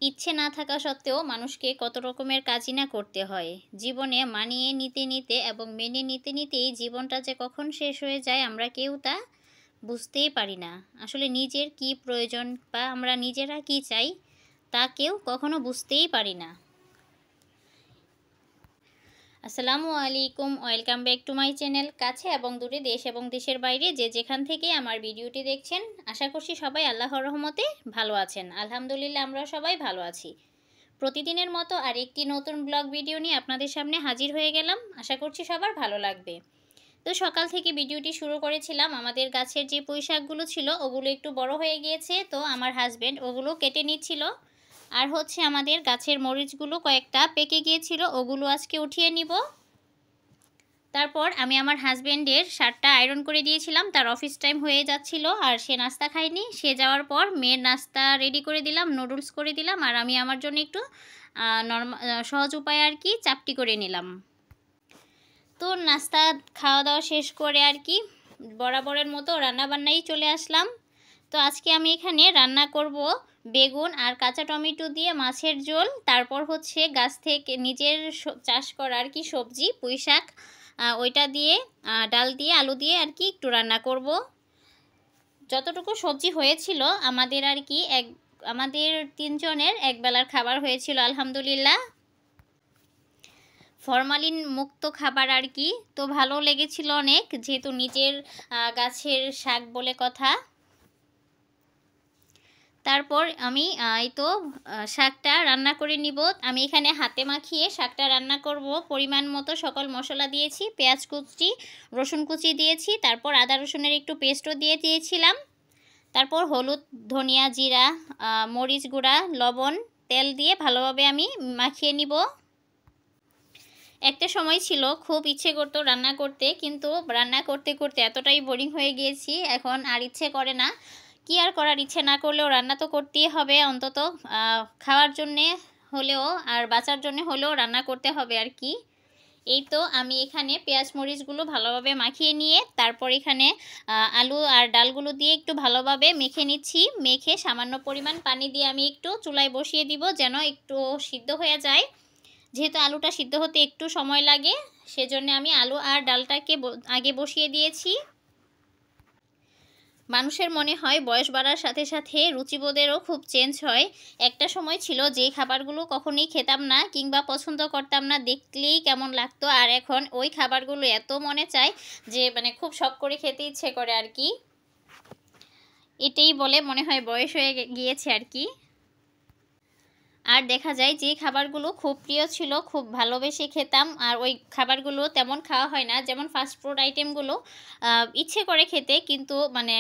ইচ্ছে না থাকা সত্ত্বেও মানুষকে কত রকমের কাজই না করতে হয়। জীবনে মানিয়ে নিতে নিতে এবং মেনে নিতে নিতেই জীবনটা যে কখন শেষ হয়ে যায় আমরা কেউ তা বুঝতেই পারি না। আসলে নিজের কি প্রয়োজন বা আমরা নিজেরা কি চাই তা কেউ কখনো বুঝতেই পারি না। আসসালামু আলাইকুম, welcome back to my channel. কাছে এবং দূরে, দেশ এবং দেশের বাইরে যে যেখান থেকে আমার ভিডিওটি দেখছেন, আশা করছি সবাই আল্লাহর রহমতে ভালো আছেন। আলহামদুলিল্লাহ আমরা সবাই ভালো আছি। প্রতিদিনের মতো আরেকটি নতুন ব্লগ ভিডিও নিয়ে আপনাদের সামনে হাজির হয়ে গেলাম। আশা করছি সবার ভালো লাগবে। তো সকাল থেকে ভিডিওটি শুরু করেছিলাম, আমাদের গাছের যে পুঁই শাকগুলো ছিল ওগুলো একটু বড় হয়ে গিয়েছে, তো আমার হাজব্যান্ড ওগুলো কেটে নিচ্ছিল। আর হচ্ছে আমাদের গাছের মরিচগুলো কয়েকটা পেকে গিয়েছিল, ওগুলো আজকে উঠিয়ে নিব। তারপর আমি আমার হাজব্যান্ডের শার্টটা আয়রন করে দিয়েছিলাম, তার অফিস টাইম হয়ে যাচ্ছিল আর সে নাস্তা খায়নি। সে যাওয়ার পর মেয়ের নাস্তা রেডি করে দিলাম, নুডলস করে দিলাম, আর আমি আমার জন্য একটু সহজ উপায়ে আর কি চাপটি করে নিলাম। তো নাস্তা খাওয়া দাওয়া শেষ করে আর কি বরাবরের মতো রান্নাবান্নাই চলে আসলাম। তো আজকে আমি এখানে রান্না করব বেগুন আর কাঁচা টমেটো দিয়ে মাছের ঝোল। তারপর হচ্ছে গাছ থেকে নিজের চাষ করা আর কি সবজি পুঁই শাক, ওইটা দিয়ে ডাল দিয়ে আলু দিয়ে আর কি একটু রান্না করব। যতটুকু সবজি হয়েছিল আমাদের আর কি আমাদের তিনজনের একবেলার খাবার হয়েছিল আলহামদুলিল্লাহ। ফরমালিন মুক্ত খাবার আর কি, তো ভালো লেগেছিল অনেক, যেহেতু নিজের গাছের শাক বলে কথা। তারপর আমি এই তো শাকটা রান্না করে নিব। আমি এখানে হাতে মাখিয়ে শাকটা রান্না করব। পরিমাণ মতো সকল মশলা দিয়েছি, পেঁয়াজ কুচি, রসুন কুচি দিয়েছি, তারপর আদা রসুনের একটু পেস্টও দিয়ে দিয়েছিলাম। তারপর হলুদ, ধনিয়া, জিরা, মরিচ গুঁড়া, লবণ, তেল দিয়ে ভালোভাবে আমি মাখিয়ে নিব। একটা সময় ছিল খুব ইচ্ছে করতো রান্না করতে, কিন্তু রান্না করতে করতে এতটাই বোরিং হয়ে গিয়েছি এখন আর ইচ্ছে করে না। কি আর করার, ইচ্ছে না করলেও রান্না তো করতেই হবে, অন্তত খাওয়ার জন্যে হলেও আর বাঁচার জন্য হলেও রান্না করতে হবে আর কি। এই তো আমি এখানে পেঁয়াজ মরিচগুলো ভালোভাবে মাখিয়ে নিয়ে তারপর এখানে আলু আর ডালগুলো দিয়ে একটু ভালোভাবে মেখে নিচ্ছি। মেখে সামান্য পরিমাণ পানি দিয়ে আমি একটু চুলায় বসিয়ে দিব যেন একটু সিদ্ধ হয়ে যায়। যেহেতু আলুটা সিদ্ধ হতে একটু সময় লাগে, সেজন্য আমি আলু আর ডালটাকে আগে বসিয়ে দিয়েছি। মানুষের মনে হয় বয়স বাড়ার সাথে সাথে রুচিবোধেরও খুব চেঞ্জ হয়। একটা সময় ছিল যে খাবারগুলো কখনোই খেতাম না কিংবা পছন্দ করতাম না, দেখলেই কেমন লাগতো, আর এখন ওই খাবারগুলো এত মনে চায় যে মানে খুব শখ করে খেতে ইচ্ছে করে আর কি। এটাই বলে মনে হয় বয়স হয়ে গিয়েছে আর কি। আর দেখা যায় যে খাবারগুলো খুব প্রিয় ছিল, খুব ভালোবেসে খেতাম, আর ওই খাবারগুলো তেমন খাওয়া হয় না। যেমন ফাস্ট ফুড আইটেমগুলো ইচ্ছে করে খেতে, কিন্তু মানে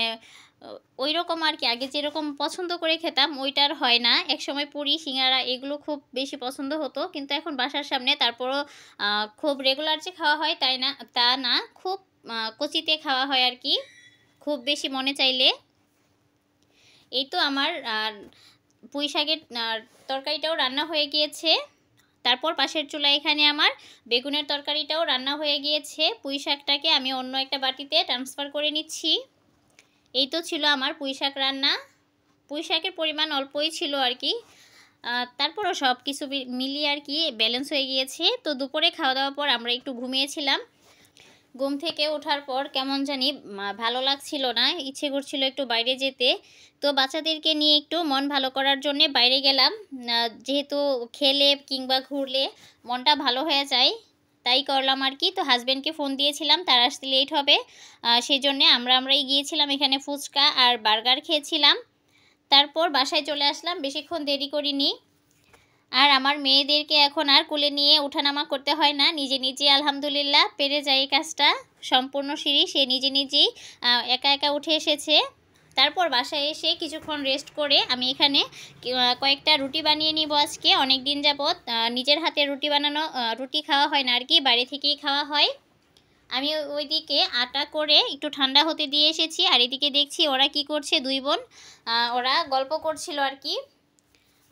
ওই রকম আর কি আগে যেরকম পছন্দ করে খেতাম ওইটার হয় না। একসময় পুরি, সিঙ্গারা এগুলো খুব বেশি পছন্দ হতো, কিন্তু এখন বাসার সামনে, তারপরও খুব রেগুলার যে খাওয়া হয় তাই না, তা না, খুব কচিতে খাওয়া হয় আর কি, খুব বেশি মনে চাইলে। এই তো আমার পুঁই শাকের তরকারিটাও রান্না হয়ে গিয়েছে। তারপর পাশের চুলায় এখানে আমার বেগুনের তরকারিটাও রান্না হয়ে গিয়েছে। পুঁই শাকটাকে আমি অন্য একটা বাটিতে ট্রান্সফার করে নিচ্ছি। এই তো ছিল আমার পুঁই শাক রান্না। পুঁই শাকের পরিমাণ অল্পই ছিল আর কি, তারপরও সব কিছু মিলিয়ে আর কি ব্যালেন্স হয়ে গিয়েছে। তো দুপুরে খাওয়া দাওয়ার পর আমরা একটু ঘুমিয়েছিলাম। ঘুম থেকে ওঠার পর কেমন জানি ভালো লাগছিল না, ইচ্ছে করছিল একটু বাইরে যেতে। তো বাচ্চাদেরকে নিয়ে একটু মন ভালো করার জন্য বাইরে গেলাম। যেহেতু খেলে কিংবা ঘুরলে মনটা ভালো হয়ে যায়, তাই করলাম আর কি। তো হাজব্যান্ডকে ফোন দিয়েছিলাম, তার আসতে লেট হবে, সেই জন্যে আমরাই গিয়েছিলাম, এখানে ফুচকা আর বার্গার খেয়েছিলাম। তারপর বাসায় চলে আসলাম, বেশিক্ষণ দেরি করিনি। আর আমার মেয়েদেরকে এখন আর কোলে নিয়ে ওঠানামা করতে হয় না, নিজে নিজে আলহামদুলিল্লাহ পেরে যায় এই কাজটা। সম্পূর্ণ সিঁড়ি সে নিজে নিজেই একা একা উঠে এসেছে। তারপর বাসায় এসে কিছুক্ষণ রেস্ট করে আমি এখানে কয়েকটা রুটি বানিয়ে নিব আজকে। অনেক দিন যাবৎ নিজের হাতে রুটি বানানো, রুটি খাওয়া হয় না আর কি, বাইরে থেকেই খাওয়া হয়। আমি ওইদিকে আটা করে একটু ঠান্ডা হতে দিয়ে এসেছি, আর এদিকে দেখছি ওরা কি করছে, দুই বোন ওরা গল্প করছিল আর কি।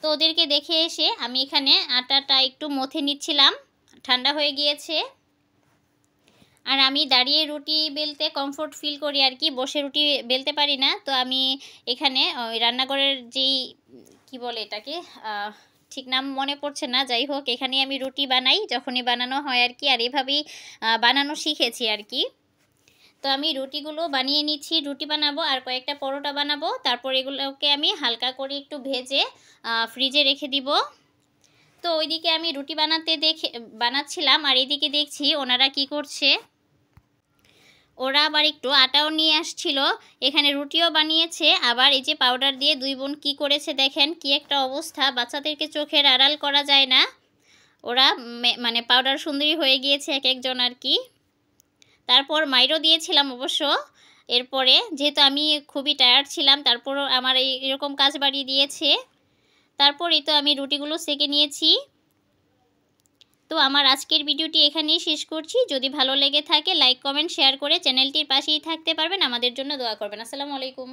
তো ওদেরকে দেখে এসে আমি এখানে আটাটা একটু মথে নিচ্ছিলাম, ঠান্ডা হয়ে গিয়েছে। আর আমি দাঁড়িয়ে রুটি বেলতে কমফোর্ট ফিল করি আর কি, বসে রুটি বেলতে পারি না। তো আমি এখানে ওই রান্নাঘরের যেই কি বলে এটাকে, ঠিক নাম মনে পড়ছে না। যাই হোক, এখানে আমি রুটি বানাই যখনই বানানো হয় আর কি, আর এভাবেই বানানো শিখেছি আর কি। তো আমি রুটিগুলো বানিয়ে নিচ্ছি, রুটি বানাবো আর কয়েকটা পরোটা বানাবো। তারপর এগুলোকে আমি হালকা করে একটু ভেজে ফ্রিজে রেখে দিব। তো ওইদিকে আমি রুটি বানাচ্ছিলাম, আর এদিকে দেখছি ওনারা কি করছে। ওরা আবার একটু আটাও নিয়ে আসছিল, এখানে রুটিও বানিয়েছে, আবার এই যে পাউডার দিয়ে দুই বোন কি করেছে দেখেন, কি একটা অবস্থা। বাচ্চাদেরকে চোখের আড়াল করা যায় না। ওরা মানে পাউডার সুন্দরী হয়ে গিয়েছে এক একজন আর কি। তারপর মাইরও দিয়েছিলাম অবশ্য। এরপরে যেহেতু আমি খুবই টায়ার্ড ছিলাম, তারপরও আমার এরকম কাজ বাড়িয়ে দিয়েছে। তারপরেই তো আমি রুটিগুলো সেঁকে নিয়েছি। তো আমার আজকের ভিডিওটি এখানেই শেষ করছি। যদি ভালো লেগে থাকে লাইক কমেন্ট শেয়ার করে চ্যানেলটির পাশেই থাকতে পারবেন, আমাদের জন্য দোয়া করবেন। আসসালামু আলাইকুম।